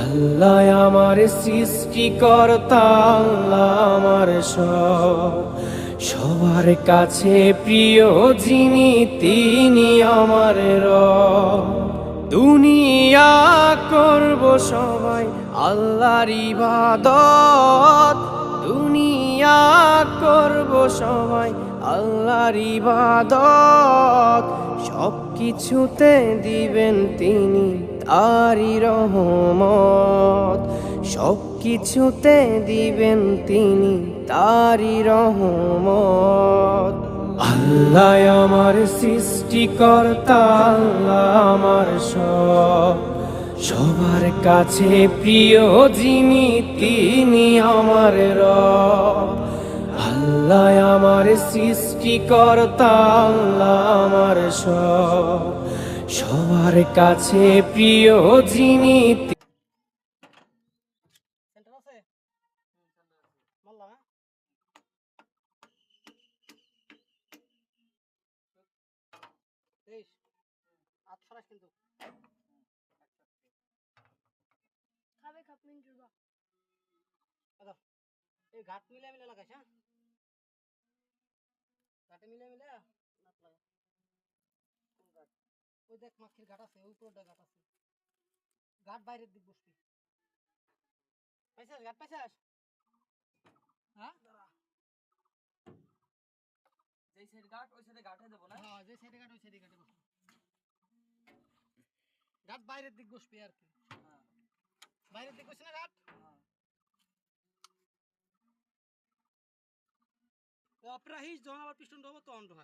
আল্লাহ আমার সৃষ্টিকর্তা, আল্লাহ আমার সবার কাছে প্রিয় যিনি তিনি আমার রব। দুনিয়া করব সবাই আল্লাহর ইবাদত, দুনিয়া করব সবাই আল্লাহর ইবাদত। সব কিছুতে দিবেন তিনি তারি রহমত, সব কিছুতে দিবেন তিনি তারি রহমত। আল্লাহ আমার সৃষ্টিকর্তা, আল্লাহ আমার সবার কাছে প্রিয় যিনি তিনি আমার রব। আল্লাহ আমার সৃষ্টিকর্তা, আল্লাহ আমার সবার কাছে প্রিয় যিনি। ঘাট মিলে মিলে লাগাইছ, হ্যাঁ ঘাটে মিলে মিলে ওই দেখ মাখির ঘাট আছে, ওই পুরোটা ঘাট আছে, ঘাট বাইরের দিক বসবি। পাইছাস ঘাট পাইছাস? হ্যাঁ যেই সাইড ঘাট ওই সাইডে ঘাটে দেবো না? হ্যাঁ যেই সাইডে ঘাট ওই সাইডে ঘাটে বসবি, ঘাট বাইরের দিক বসবি আর কি। বাইরের দিক বসে না ঘাট। অপরাহিস যখন আবার পিস্টন ঢোবো তখন হয়।